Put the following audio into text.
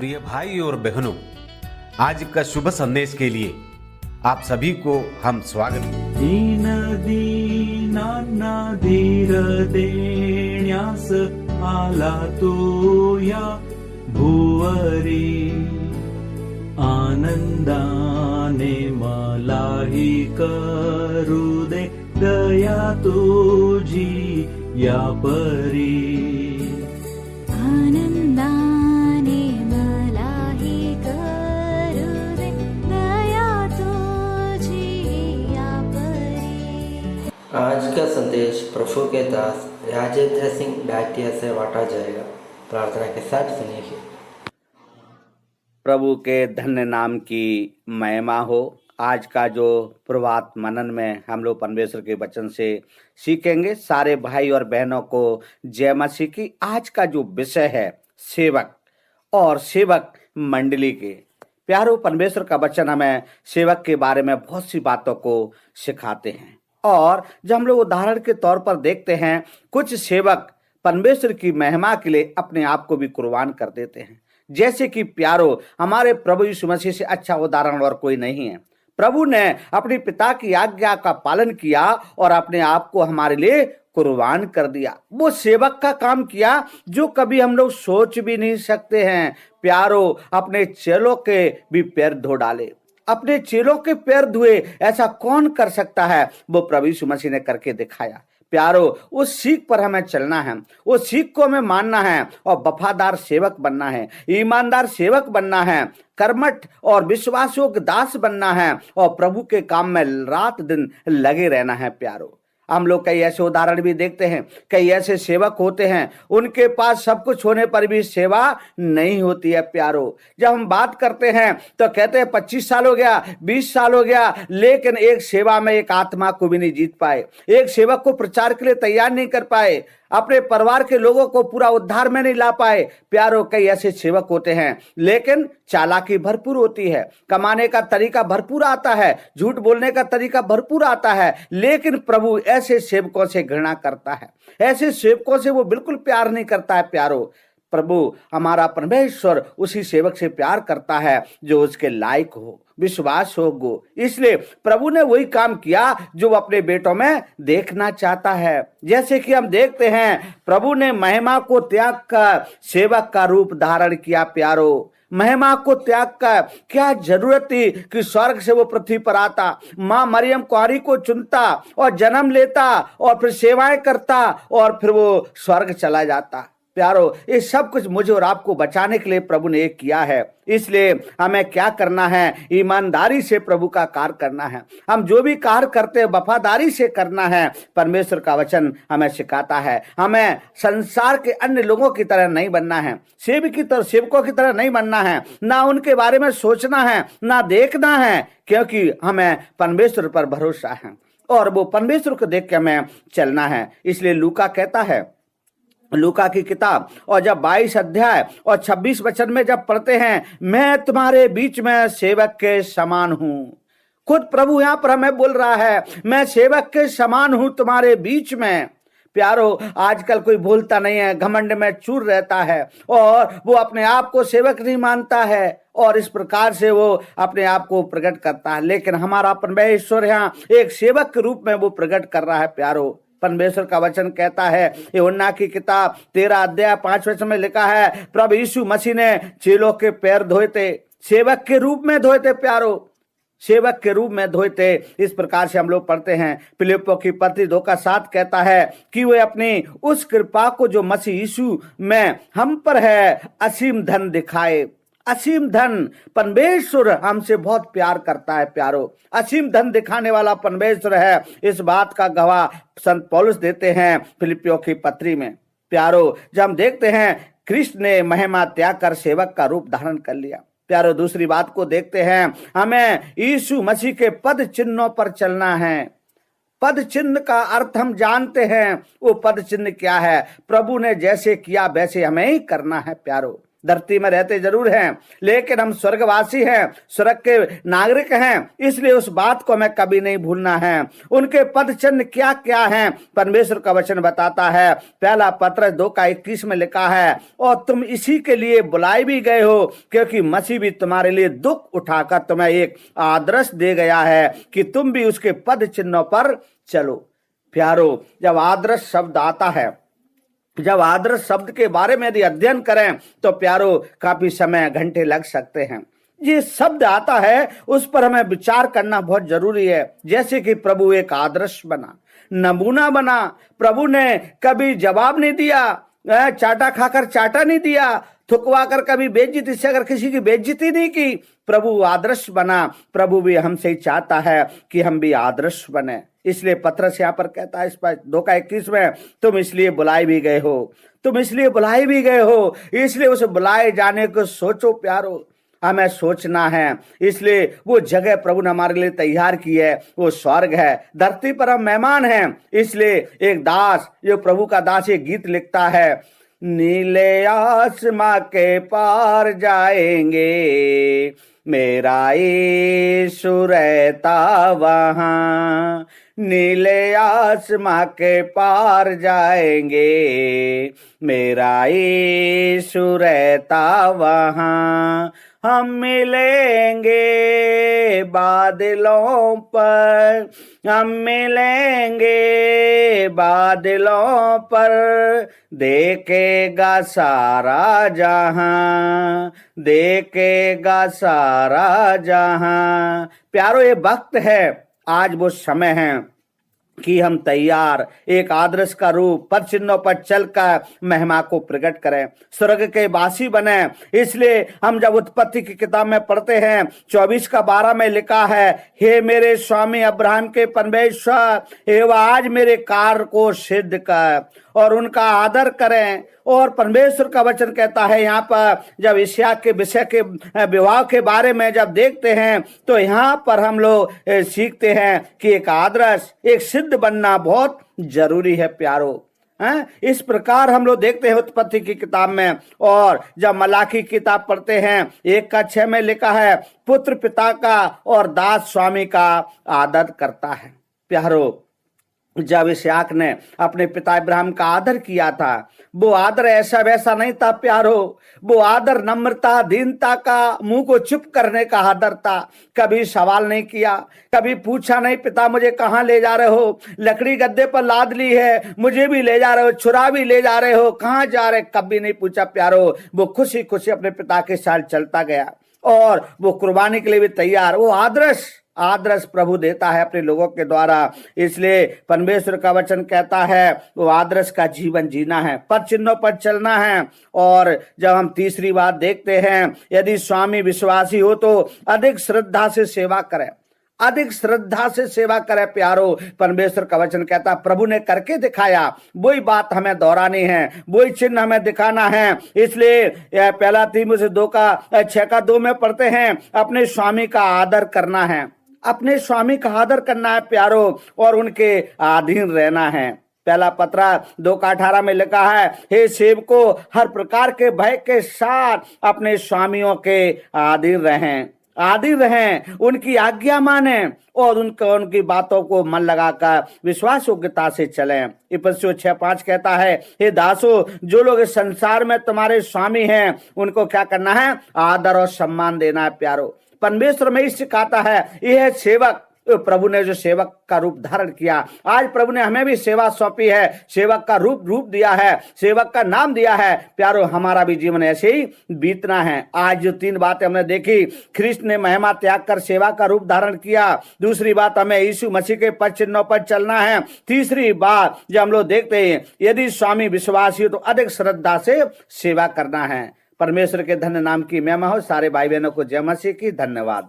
प्रिय भाई और बहनों, आज का शुभ संदेश के लिए आप सभी को हम स्वागत। दीन दीनांना धीर देण्यास आला तो या भुवरी, आनंदाने मलाही करू दे दया तुझी या परी. आनंदाने मलाही करू दे दया तुझी या परी. आज का संदेश प्रभु के दास राजेंद्र सिंह डाटिया से बांटा जाएगा. प्रार्थना के साथ सुनिए. प्रभु के धन्य नाम की महिमा हो. आज का जो प्रभात मनन में हम लोग परमेश्वर के वचन से सीखेंगे. सारे भाई और बहनों को जय मसीह की. आज का जो विषय है सेवक और सेवक मंडली के. प्यारो, परमेश्वर का वचन हमें सेवक के बारे में बहुत सी बातों को सिखाते हैं. और जब हम लोग उदाहरण के तौर पर देखते हैं, कुछ सेवक परमेश्वर की महिमा के लिए अपने आप को भी कुर्बान कर देते हैं. जैसे कि प्यारो, हमारे प्रभु यीशु मसीह से अच्छा उदाहरण और कोई नहीं है. प्रभु ने अपने पिता की आज्ञा का पालन किया और अपने आप को हमारे लिए कुर्बान कर दिया. वो सेवक का काम किया जो कभी हम लोग सोच भी नहीं सकते हैं. प्यारो, अपने चेलों के भी पैर धो डाले. अपने चेलों के पैर धुए. ऐसा कौन कर सकता है? वो प्रभु यीशु मसीह ने करके दिखाया. प्यारो, उस सीख पर हमें चलना है, उस सीख को हमें मानना है और वफादार सेवक बनना है, ईमानदार सेवक बनना है, कर्मठ और विश्वासयोग्य दास बनना है और प्रभु के काम में रात दिन लगे रहना है. प्यारो, हम लोग कई ऐसे उदाहरण भी देखते हैं. कई ऐसे सेवक होते हैं, उनके पास सब कुछ होने पर भी सेवा नहीं होती है. प्यारो, जब हम बात करते हैं तो कहते हैं 25 साल हो गया, 20 साल हो गया, लेकिन एक सेवा में एक आत्मा को भी नहीं जीत पाए, एक सेवक को प्रचार के लिए तैयार नहीं कर पाए, अपने परिवार के लोगों को पूरा उद्धार में नहीं ला पाए. प्यारो, कई ऐसे सेवक होते हैं, लेकिन चालाकी भरपूर होती है, कमाने का तरीका भरपूर आता है, झूठ बोलने का तरीका भरपूर आता है, लेकिन प्रभु ऐसे सेवकों से घृणा करता है. ऐसे सेवकों से वो बिल्कुल प्यार नहीं करता है. प्यारो, प्रभु हमारा परमेश्वर उसी सेवक से प्यार करता है जो उसके लायक हो, विश्वास हो. इसलिए प्रभु ने वही काम किया जो वो अपने बेटों में देखना चाहता है. जैसे कि हम देखते हैं, प्रभु ने महिमा को त्याग कर सेवक का रूप धारण किया. प्यारो, महिमा को त्याग कर क्या जरूरत थी कि स्वर्ग से वो पृथ्वी पर आता, मां मरियम कुंवारी को चुनता और जन्म लेता और फिर सेवाएं करता और फिर वो स्वर्ग चला जाता. प्यारो, ये सब कुछ मुझे और आपको बचाने के लिए प्रभु ने एक किया है. इसलिए हमें क्या करना है? ईमानदारी से प्रभु का कार्य करना है. हम जो भी कार्य करते हैं वफादारी से करना है. परमेश्वर का वचन हमें सिखाता है हमें संसार के अन्य लोगों की तरह नहीं बनना है, सेवकों की तरह नहीं बनना है, ना उनके बारे में सोचना है, ना देखना है, क्योंकि हमें परमेश्वर पर भरोसा है और वो परमेश्वर को देख के हमें चलना है. इसलिए लूका कहता है, लूका की किताब और जब 22 अध्याय और 26 वचन में जब पढ़ते हैं, मैं तुम्हारे बीच में सेवक के समान हूं. खुद प्रभु यहां पर हमें बोल रहा है, मैं सेवक के समान हूं तुम्हारे बीच में. प्यारो, आजकल कोई भूलता नहीं है, घमंड में चूर रहता है और वो अपने आप को सेवक नहीं मानता है और इस प्रकार से वो अपने आप को प्रकट करता है. लेकिन हमारा परमेश्वर यहाँ एक सेवक के रूप में वो प्रकट कर रहा है. प्यारो, परमेश्वर का वचन कहता है, यूहन्ना की किताब 13 अध्याय 5 वचन में लिखा है, प्रभु यीशु मसीह ने चेलों के पैर धोए थे, सेवक के रूप में धोए थे. प्यारो, सेवक के रूप में धोए थे. इस प्रकार से हम लोग पढ़ते हैं. फिलिप्पियों की पत्री 2:7 कहता है कि वे अपनी उस कृपा को जो मसीह यीशु में हम पर है असीम धन दिखाए. असीम धन, परमेश्वर हमसे बहुत प्यार करता है. प्यारो, असीम धन दिखाने वाला परमेश्वर है. इस बात का गवाह संत पौलुस देते हैं फिलिप्पियों की पत्री में. प्यारो, जब हम देखते हैं कृष्ण ने महिमा त्याग कर सेवक का रूप धारण कर लिया. प्यारो, दूसरी बात को देखते हैं, हमें यीशु मसीह के पद चिन्हों पर चलना है. पद चिन्ह का अर्थ हम जानते हैं. वो पद चिन्ह क्या है? प्रभु ने जैसे किया वैसे हमें ही करना है. प्यारो, धरती में रहते जरूर हैं, लेकिन हम स्वर्गवासी हैं, स्वर्ग के नागरिक हैं, इसलिए उस बात को हमें कभी नहीं भूलना है। उनके पद चिन्ह क्या क्या हैं, परमेश्वर का वचन बताता है। पहला पत्रस 2:21 में लिखा है, और तुम इसी के लिए बुलाए भी गए हो, क्योंकि मसीह भी तुम्हारे लिए दुख उठाकर तुम्हें एक आदर्श दे गया है कि तुम भी उसके पद चिन्हों पर चलो। प्यारो, जब आदर्श शब्द आता है, जब आदर्श शब्द के बारे में यदि अध्ययन करें तो प्यारो काफी समय, घंटे लग सकते हैं। ये शब्द आता है उस पर हमें विचार करना बहुत जरूरी है। जैसे कि प्रभु एक आदर्श बना, नमूना बना। प्रभु ने कभी जवाब नहीं दिया, चाटा खाकर चाटा नहीं दिया, थुकवा कर कभी बेइज्जती से अगर किसी की बेइज्जती नहीं की। प्रभु आदर्श बना। प्रभु भी हमसे ही चाहता है कि हम भी आदर्श बने। इसलिए पत्रस यहाँ पर कहता है, इस पर 2:21 में, तुम इसलिए बुलाए भी गए हो, तुम इसलिए बुलाए भी गए हो, इसलिए उस बुलाए जाने को सोचो। प्यारो, हमें सोचना है। इसलिए वो जगह प्रभु ने हमारे लिए तैयार की है, वो स्वर्ग है। धरती पर हम मेहमान हैं। इसलिए एक दास, जो प्रभु का दास, एक गीत लिखता है, नीले आसमां के पार जाएंगे, मेरा यीशु रहता वहां। नीले आसमां के पार जाएंगे, मेरा यीशु रहता वहां। हम मिलेंगे बादलों पर, हम मिलेंगे बादलों पर, देखेगा सारा जहां, देखेगा सारा जहां। प्यारो, ये वक्त है, आज वो समय है कि हम तैयार एक आदर्श का रूप पद चिन्हों पर चलकर महिमा को प्रकट करें, स्वर्ग के वासी बने। इसलिए हम जब उत्पत्ति की किताब में पढ़ते हैं 24:12 में लिखा है, हे मेरे स्वामी अब्राहम के परमेश्वर, एवं आज मेरे कार्य को सिद्ध कर और उनका आदर करें। और परमेश्वर का वचन कहता है यहाँ पर, जब इसहाक के विषय के विवाह के बारे में जब देखते हैं तो यहाँ पर हम लोग सीखते हैं कि एक आदर्श, एक सिद्ध बनना बहुत जरूरी है। प्यारो, इस प्रकार हम लोग देखते हैं उत्पत्ति की किताब में। और जब मलाकी किताब पढ़ते हैं 1:6 में लिखा है, पुत्र पिता का और दास स्वामी का आदर करता है। प्यारो, जब इसहाक ने अपने पिता इब्राहिम का आदर किया था, वो आदर ऐसा वैसा नहीं था। प्यारो, वो आदर नम्रता, दीनता का, मुंह को चुप करने का आदर था। कभी सवाल नहीं किया, कभी पूछा नहीं, पिता मुझे कहाँ ले जा रहे हो, लकड़ी गद्दे पर लाद ली है, मुझे भी ले जा रहे हो, छुरा भी ले जा रहे हो, कहाँ जा रहे, कभी नहीं पूछा। प्यारो, वो खुशी खुशी अपने पिता के साथ चलता गया और वो कुर्बानी के लिए भी तैयार। वो आदर्श प्रभु देता है अपने लोगों के द्वारा। इसलिए परमेश्वर का वचन कहता है वो आदर्श का जीवन जीना है, पद चिन्हों पर चलना है। और जब हम तीसरी बात देखते हैं, यदि स्वामी विश्वासी हो तो अधिक श्रद्धा से सेवा करें, अधिक श्रद्धा से सेवा करें। प्यारो, परमेश्वर का वचन कहता प्रभु ने करके दिखाया, वही बात हमें दोहरानी है, वही चिन्ह हमें दिखाना है। इसलिए पहला तीमुथियुस 2:6 में पढ़ते हैं, अपने स्वामी का आदर करना है, अपने स्वामी का आदर करना है प्यारो, और उनके अधीन रहना है। पहला पत्र 2:18 में लिखा है, हे सेवको, हर प्रकार के भय के साथ अपने स्वामियों के अधीन रहें, उनकी आज्ञा माने और उनकी बातों को मन लगाकर विश्वास योग्यता से चलें। इफिसियों 6:5 कहता है, हे दासो, जो लोग इस संसार में तुम्हारे स्वामी हैं उनको क्या करना है, आदर और सम्मान देना है। प्यारो, परमेश्वर में इस सिखाता है, यह सेवक, प्रभु ने जो सेवक का रूप धारण किया, आज प्रभु ने हमें भी सेवा सौंपी है, सेवक का रूप दिया है, सेवक का नाम दिया है। प्यारो, हमारा भी जीवन ऐसे ही बीतना है। आज जो 3 बातें हमने देखी, ख्रिस्त ने महिमा त्याग कर सेवा का रूप धारण किया। दूसरी बात, हमें यीशु मसीह के पद चिन्हों पर चलना है। तीसरी बात जो हम लोग देखते हैं, यदि स्वामी विश्वासी हो तो अधिक श्रद्धा से सेवा करना है। परमेश्वर के धन्य नाम की महिमा हो। सारे भाई बहनों को जय मसीह की। धन्यवाद।